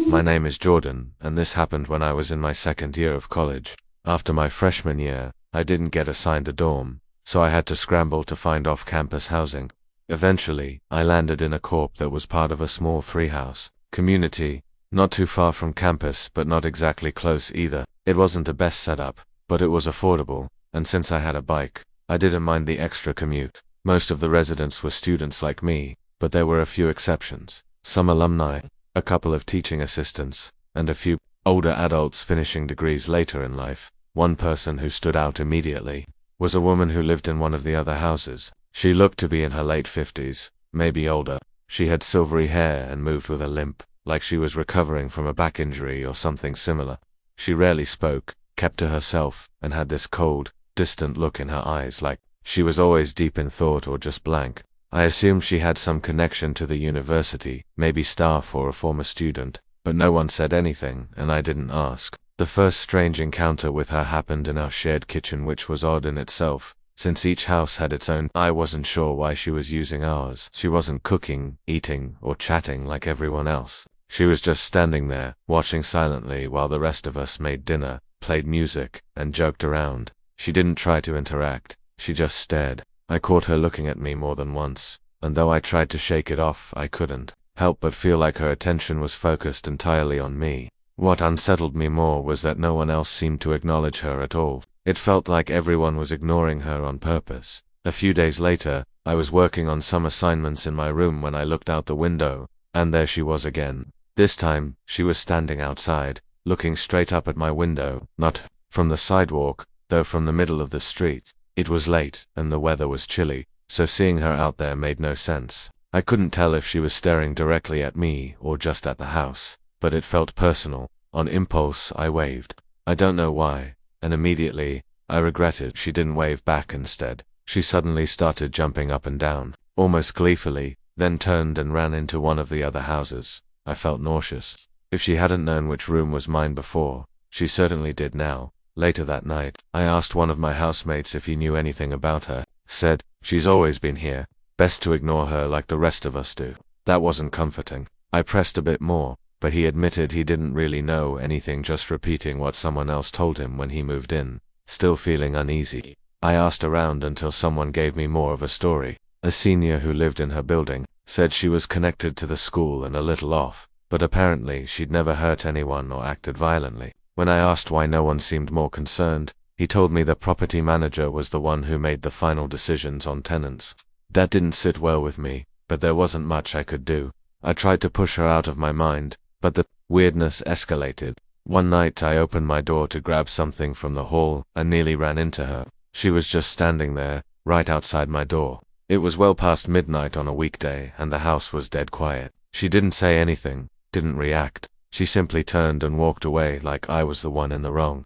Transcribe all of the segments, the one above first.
My name is Jordan, and this happened when I was in my second year of college. After my freshman year, I didn't get assigned a dorm, so I had to scramble to find off-campus housing. Eventually, I landed in a corp that was part of a small three-house community, not too far from campus but not exactly close either. It wasn't the best setup, but it was affordable, and since I had a bike, I didn't mind the extra commute. Most of the residents were students like me, but there were a few exceptions. Some alumni, a couple of teaching assistants, and a few older adults finishing degrees later in life. One person who stood out immediately was a woman who lived in one of the other houses. She looked to be in her late 50s, maybe older. She had silvery hair and moved with a limp, like she was recovering from a back injury or something similar. She rarely spoke, kept to herself, and had this cold, distant look in her eyes, like she was always deep in thought or just blank. I assumed she had some connection to the university, maybe staff or a former student, but no one said anything, and I didn't ask. The first strange encounter with her happened in our shared kitchen, which was odd in itself, since each house had its own. I wasn't sure why she was using ours. She wasn't cooking, eating, or chatting like everyone else. She was just standing there, watching silently while the rest of us made dinner, played music, and joked around. She didn't try to interact, she just stared. I caught her looking at me more than once, and though I tried to shake it off, I couldn't help but feel like her attention was focused entirely on me. What unsettled me more was that no one else seemed to acknowledge her at all. It felt like everyone was ignoring her on purpose. A few days later, I was working on some assignments in my room when I looked out the window, and there she was again. This time, she was standing outside, looking straight up at my window, not from the sidewalk, though from the middle of the street. It was late, and the weather was chilly, so seeing her out there made no sense. I couldn't tell if she was staring directly at me or just at the house, but it felt personal. On impulse, I waved. I don't know why, and immediately, I regretted she didn't wave back instead. She suddenly started jumping up and down, almost gleefully, then turned and ran into one of the other houses. I felt nauseous. If she hadn't known which room was mine before, she certainly did now. Later that night, I asked one of my housemates if he knew anything about her. Said, "She's always been here. Best to ignore her like the rest of us do." That wasn't comforting. I pressed a bit more, but he admitted he didn't really know anything, just repeating what someone else told him when he moved in. Still feeling uneasy, I asked around until someone gave me more of a story. A senior who lived in her building said she was connected to the school and a little off, but apparently she'd never hurt anyone or acted violently. When I asked why no one seemed more concerned, he told me the property manager was the one who made the final decisions on tenants. That didn't sit well with me, but there wasn't much I could do. I tried to push her out of my mind, but the weirdness escalated. One night I opened my door to grab something from the hall and nearly ran into her. She was just standing there, right outside my door. It was well past midnight on a weekday, and the house was dead quiet. She didn't say anything, didn't react. She simply turned and walked away like I was the one in the wrong.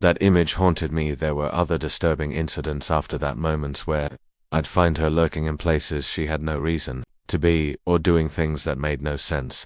That image haunted me. There were other disturbing incidents after that, moments where I'd find her lurking in places she had no reason to be, or doing things that made no sense.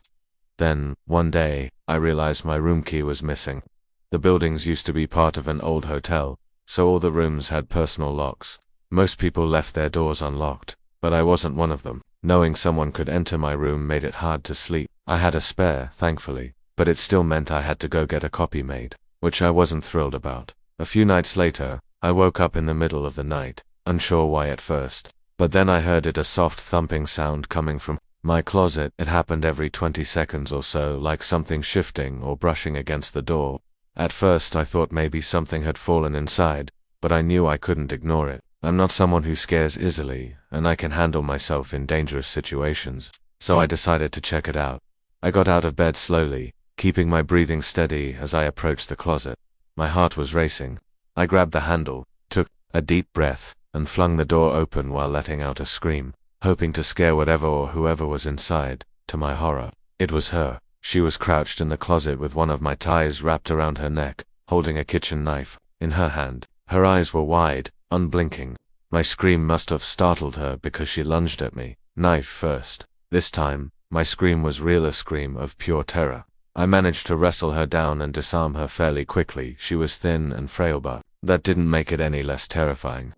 Then, one day, I realized my room key was missing. The buildings used to be part of an old hotel, so all the rooms had personal locks. Most people left their doors unlocked, but I wasn't one of them. Knowing someone could enter my room made it hard to sleep. I had a spare, thankfully, but it still meant I had to go get a copy made, which I wasn't thrilled about. A few nights later, I woke up in the middle of the night, unsure why at first, but then I heard a soft thumping sound coming from my closet. It happened every 20 seconds or so, like something shifting or brushing against the door. At first I thought maybe something had fallen inside, but I knew I couldn't ignore it. I'm not someone who scares easily, and I can handle myself in dangerous situations, so I decided to check it out. I got out of bed slowly, keeping my breathing steady as I approached the closet. My heart was racing. I grabbed the handle, took a deep breath, and flung the door open while letting out a scream, hoping to scare whatever or whoever was inside. To my horror, it was her. She was crouched in the closet with one of my ties wrapped around her neck, holding a kitchen knife in her hand. Her eyes were wide, unblinking. My scream must have startled her because she lunged at me, knife first. This time, my scream was real, a scream of pure terror. I managed to wrestle her down and disarm her fairly quickly. She was thin and frail, but that didn't make it any less terrifying.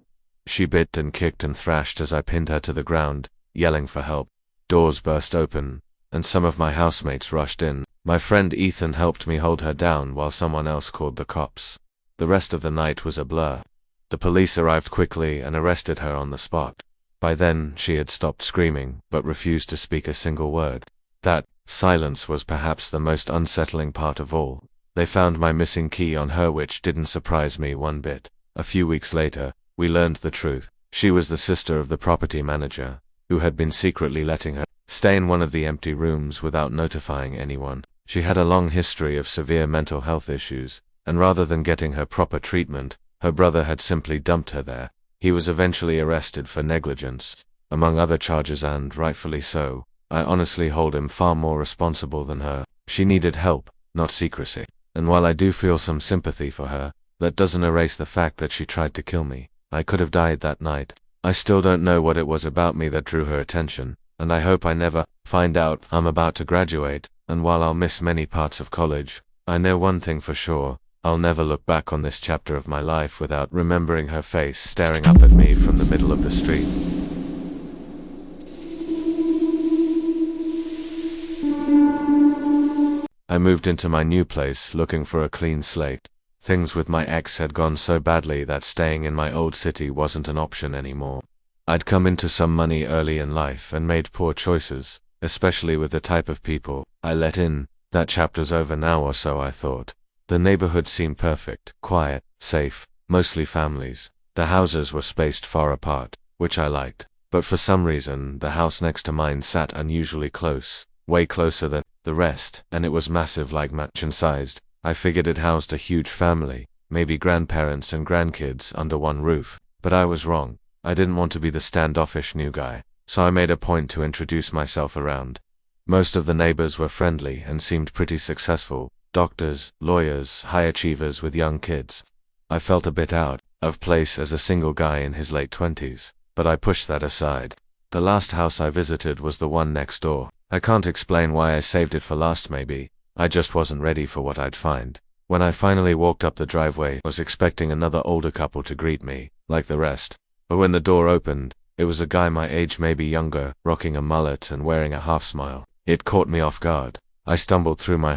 She bit and kicked and thrashed as I pinned her to the ground, yelling for help. Doors burst open, and some of my housemates rushed in. My friend Ethan helped me hold her down while someone else called the cops. The rest of the night was a blur. The police arrived quickly and arrested her on the spot. By then, she had stopped screaming, but refused to speak a single word. That silence was perhaps the most unsettling part of all. They found my missing key on her, which didn't surprise me one bit. A few weeks later, we learned the truth. She was the sister of the property manager, who had been secretly letting her stay in one of the empty rooms without notifying anyone. She had a long history of severe mental health issues, and rather than getting her proper treatment, her brother had simply dumped her there. He was eventually arrested for negligence, among other charges, and rightfully so. I honestly hold him far more responsible than her. She needed help, not secrecy. And while I do feel some sympathy for her, that doesn't erase the fact that she tried to kill me. I could have died that night. I still don't know what it was about me that drew her attention, and I hope I never find out. I'm about to graduate, and while I'll miss many parts of college, I know one thing for sure. I'll never look back on this chapter of my life without remembering her face staring up at me from the middle of the street. I moved into my new place looking for a clean slate. Things with my ex had gone so badly that staying in my old city wasn't an option anymore. I'd come into some money early in life and made poor choices, especially with the type of people I let in. That chapter's over now, or so I thought. The neighborhood seemed perfect, quiet, safe, mostly families. The houses were spaced far apart, which I liked, but for some reason the house next to mine sat unusually close, way closer than the rest, and it was massive, like mansion-sized. I figured it housed a huge family, maybe grandparents and grandkids under one roof, but I was wrong. I didn't want to be the standoffish new guy, so I made a point to introduce myself around. Most of the neighbors were friendly and seemed pretty successful. Doctors, lawyers, high achievers with young kids. I felt a bit out of place as a single guy in his late 20s, but I pushed that aside. The last house I visited was the one next door. I can't explain why I saved it for last. Maybe I just wasn't ready for what I'd find. When I finally walked up the driveway, I was expecting another older couple to greet me, like the rest. But when the door opened, it was a guy my age, maybe younger, rocking a mullet and wearing a half smile. It caught me off guard. I stumbled through my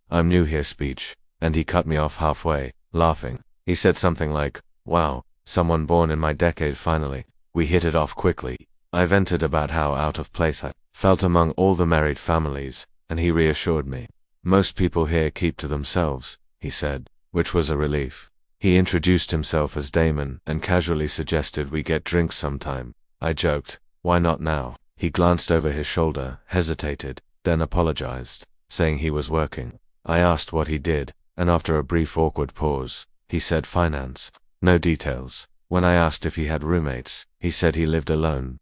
"I'm new here" speech, and he cut me off halfway, laughing. He said something like, "Wow, someone born in my decade finally." We hit it off quickly. I vented about how out of place I felt among all the married families, and he reassured me. "Most people here keep to themselves," he said, which was a relief. He introduced himself as Damon and casually suggested we get drinks sometime. I joked, "Why not now?" He glanced over his shoulder, hesitated, then apologized, saying he was working. I asked what he did, and after a brief awkward pause, he said finance. No details. When I asked if he had roommates, he said he lived alone,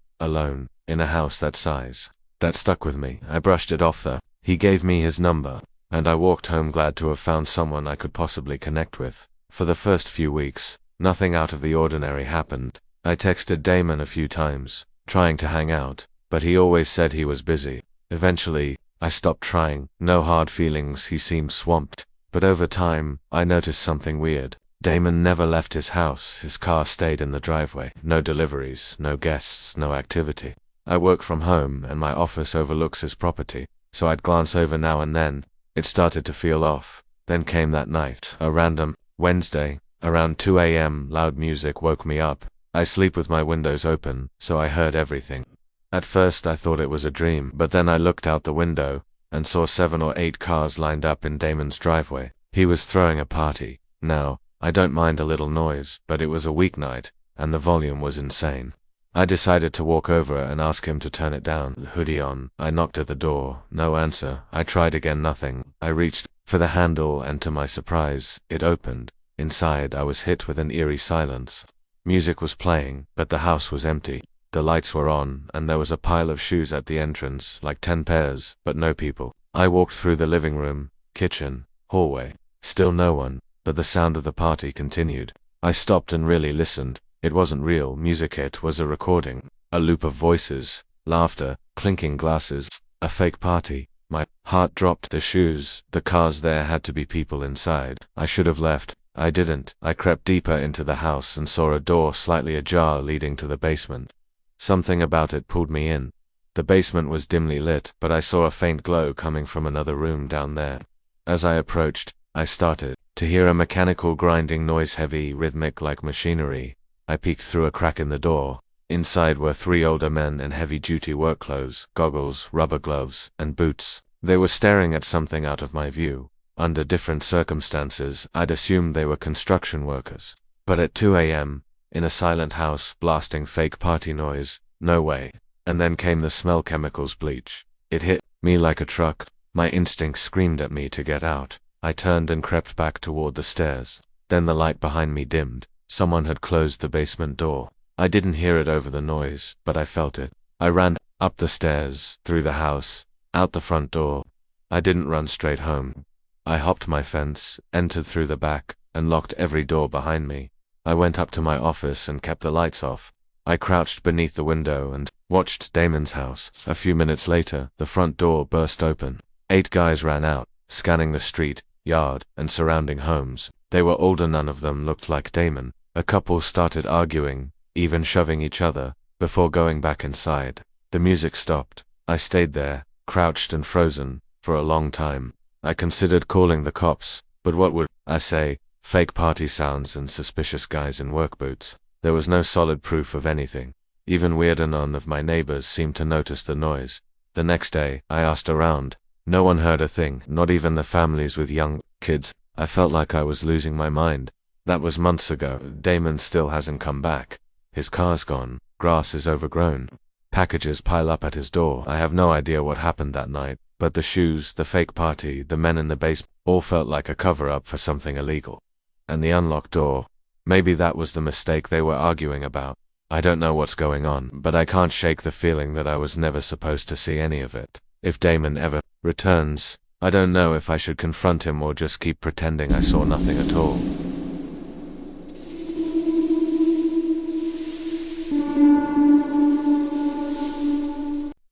in a house that size. That stuck with me. I brushed it off though. He gave me his number, and I walked home glad to have found someone I could possibly connect with. For the first few weeks, nothing out of the ordinary happened. I texted Damon a few times, trying to hang out, but he always said he was busy. Eventually, I stopped trying. No hard feelings, he seemed swamped. But over time, I noticed something weird. Damon never left his house. His car stayed in the driveway. No deliveries, no guests, no activity. I work from home, and my office overlooks his property, so I'd glance over now and then. It started to feel off. Then came that night, a random Wednesday, around 2 a.m. Loud music woke me up. I sleep with my windows open, so I heard everything. At first I thought it was a dream, but then I looked out the window and saw 7 or 8 cars lined up in Damon's driveway. He was throwing a party. Now, I don't mind a little noise, but it was a weeknight, and the volume was insane. I decided to walk over and ask him to turn it down. Hoodie on. I knocked at the door. No answer. I tried again. Nothing. I reached for the handle, and to my surprise, it opened. Inside, I was hit with an eerie silence. Music was playing, but the house was empty. The lights were on, and there was a pile of shoes at the entrance, like 10 pairs, but no people. I walked through the living room, kitchen, hallway. Still no one, but the sound of the party continued. I stopped and really listened. It wasn't real music, it was a recording. A loop of voices, laughter, clinking glasses, a fake party. My heart dropped. The shoes, the cars, there had to be people inside. I should have left. I didn't. I crept deeper into the house and saw a door slightly ajar leading to the basement. Something about it pulled me in. The basement was dimly lit, but I saw a faint glow coming from another room down there. As I approached, I started to hear a mechanical grinding noise, heavy, rhythmic like machinery. I peeked through a crack in the door. Inside were 3 older men in heavy-duty work clothes, goggles, rubber gloves, and boots. They were staring at something out of my view. Under different circumstances, I'd assumed they were construction workers. But at 2 a.m., in a silent house, blasting fake party noise, no way. And then came the smell, chemicals, bleach. It hit me like a truck. My instincts screamed at me to get out. I turned and crept back toward the stairs. Then the light behind me dimmed. Someone had closed the basement door. I didn't hear it over the noise, but I felt it. I ran up the stairs, through the house, out the front door. I didn't run straight home. I hopped my fence, entered through the back, and locked every door behind me. I went up to my office and kept the lights off. I crouched beneath the window and watched Damon's house. A few minutes later, the front door burst open. 8 guys ran out, scanning the street, yard, and surrounding homes. They were older, none of them looked like Damon. A couple started arguing, even shoving each other, before going back inside. The music stopped. I stayed there, crouched and frozen, for a long time. I considered calling the cops, but what would I say? Fake party sounds and suspicious guys in work boots. There was no solid proof of anything. Even weirder, none of my neighbors seemed to notice the noise. The next day, I asked around. No one heard a thing, not even the families with young kids. I felt like I was losing my mind. That was months ago. Damon still hasn't come back. His car's gone. Grass is overgrown. Packages pile up at his door. I have no idea what happened that night, but the shoes, the fake party, the men in the basement, all felt like a cover-up for something illegal. And the unlocked door. Maybe that was the mistake they were arguing about. I don't know what's going on, but I can't shake the feeling that I was never supposed to see any of it. If Damon ever returns, I don't know if I should confront him or just keep pretending I saw nothing at all.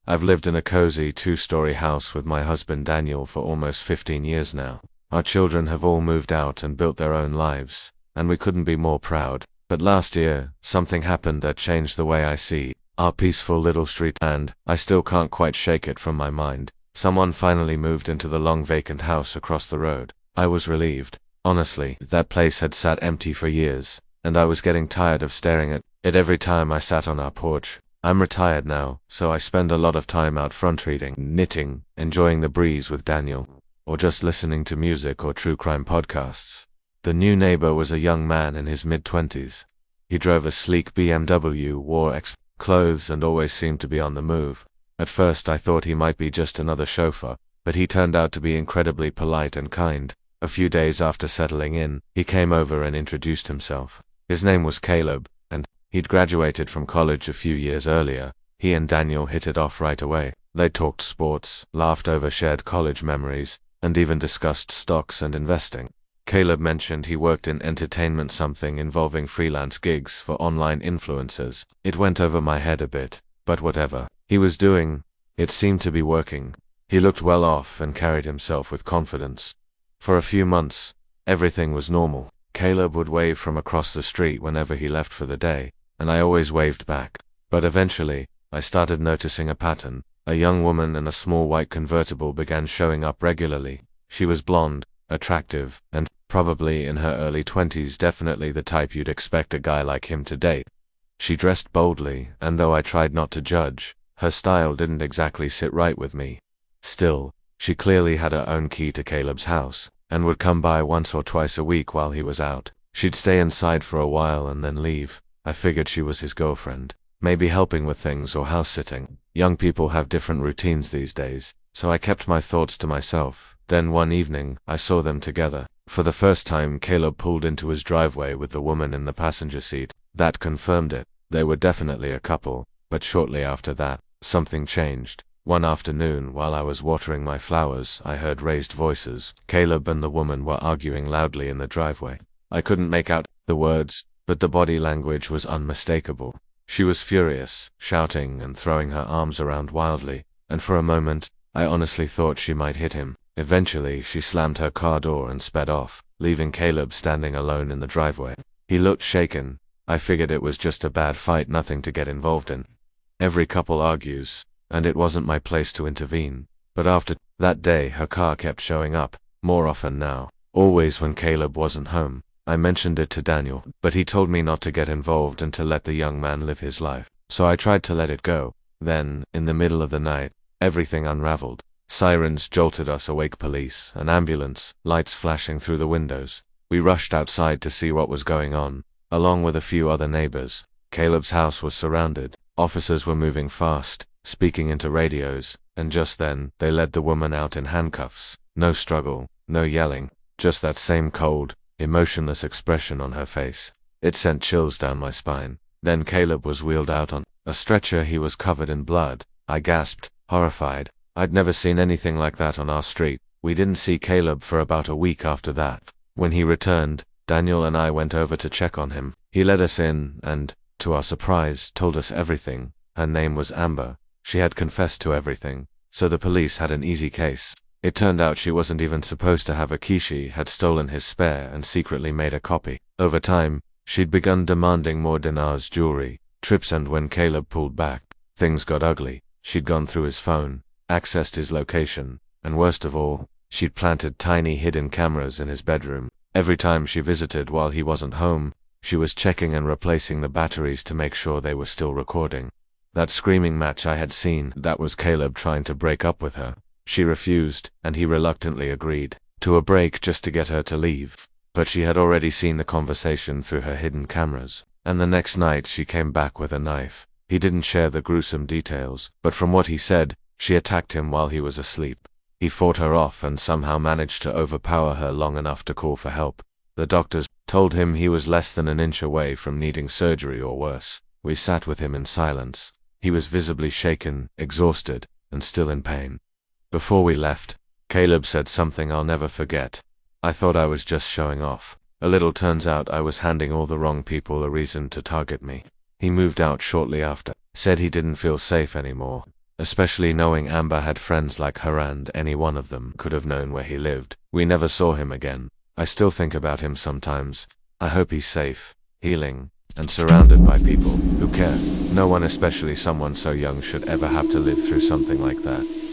I've lived in a cozy 2-story house with my husband Daniel for almost 15 years now. Our children have all moved out and built their own lives, and we couldn't be more proud. But last year, something happened that changed the way I see our peaceful little street, and I still can't quite shake it from my mind. Someone finally moved into the long vacant house across the road. I was relieved. Honestly, that place had sat empty for years, and I was getting tired of staring at it every time I sat on our porch. I'm retired now, so I spend a lot of time out front reading, knitting, enjoying the breeze with Daniel, or just listening to music or true crime podcasts. The new neighbor was a young man in his mid-20s. He drove a sleek BMW, wore clothes, and always seemed to be on the move. At first I thought he might be just another chauffeur, but he turned out to be incredibly polite and kind. A few days after settling in, he came over and introduced himself. His name was Caleb, and he'd graduated from college a few years earlier. He and Daniel hit it off right away. They talked sports, laughed over shared college memories, and even discussed stocks and investing. Caleb mentioned he worked in entertainment, something involving freelance gigs for online influencers. It went over my head a bit, but whatever he was doing, it seemed to be working. He looked well off and carried himself with confidence. For a few months, everything was normal. Caleb would wave from across the street whenever he left for the day, and I always waved back. But eventually, I started noticing a pattern. A young woman in a small white convertible began showing up regularly. She was blonde, attractive, and probably in her early 20s, definitely the type you'd expect a guy like him to date. She dressed boldly, and though I tried not to judge, her style didn't exactly sit right with me. Still, she clearly had her own key to Caleb's house, and would come by once or twice a week while he was out. She'd stay inside for a while and then leave. I figured she was his girlfriend, maybe helping with things or house-sitting. Young people have different routines these days, so I kept my thoughts to myself. Then one evening, I saw them together. For the first time, Caleb pulled into his driveway with the woman in the passenger seat. That confirmed it. They were definitely a couple, but shortly after that, something changed. One afternoon, while I was watering my flowers, I heard raised voices. Caleb and the woman were arguing loudly in the driveway. I couldn't make out the words, but the body language was unmistakable. She was furious, shouting and throwing her arms around wildly, and for a moment, I honestly thought she might hit him. Eventually, she slammed her car door and sped off, leaving Caleb standing alone in the driveway. He looked shaken. I figured it was just a bad fight, nothing to get involved in. Every couple argues. and it wasn't my place to intervene. But after that day, her car kept showing up, more often now, always when Caleb wasn't home. I mentioned it to Daniel, but he told me not to get involved and to let the young man live his life. So I tried to let it go. Then, in the middle of the night, everything unraveled. Sirens jolted us awake, police, an ambulance, lights flashing through the windows. We rushed outside to see what was going on, along with a few other neighbors. Caleb's house was surrounded. Officers were moving fast, speaking into radios, and just then, they led the woman out in handcuffs. No struggle, no yelling, just that same cold, emotionless expression on her face. It sent chills down my spine. Then Caleb was wheeled out on a stretcher. He was covered in blood. I gasped, horrified. I'd never seen anything like that on our street. We didn't see Caleb for about a week after that. When he returned, Daniel and I went over to check on him. He let us in and, to our surprise, told us everything. Her name was Amber. She had confessed to everything, so the police had an easy case. It turned out she wasn't even supposed to have a key. She had stolen his spare and secretly made a copy. Over time, she'd begun demanding more dinars, jewelry, trips, and when Caleb pulled back, things got ugly. She'd gone through his phone, accessed his location, and worst of all, she'd planted tiny hidden cameras in his bedroom. Every time she visited while he wasn't home, she was checking and replacing the batteries to make sure they were still recording. That screaming match I had seen, that was Caleb trying to break up with her. She refused, and he reluctantly agreed to a break just to get her to leave. But she had already seen the conversation through her hidden cameras, and the next night she came back with a knife. He didn't share the gruesome details, but from what he said, she attacked him while he was asleep. He fought her off and somehow managed to overpower her long enough to call for help. The doctors told him he was less than an inch away from needing surgery or worse. We sat with him in silence. He was visibly shaken, exhausted, and still in pain. Before we left, Caleb said something I'll never forget. I thought I was just showing off. A little turns out I was handing all the wrong people a reason to target me. He moved out shortly after, said he didn't feel safe anymore, especially knowing Amber had friends like her and any one of them could have known where he lived. We never saw him again. I still think about him sometimes. I hope he's safe, healing, and surrounded by people who care. No one, especially someone so young, should ever have to live through something like that.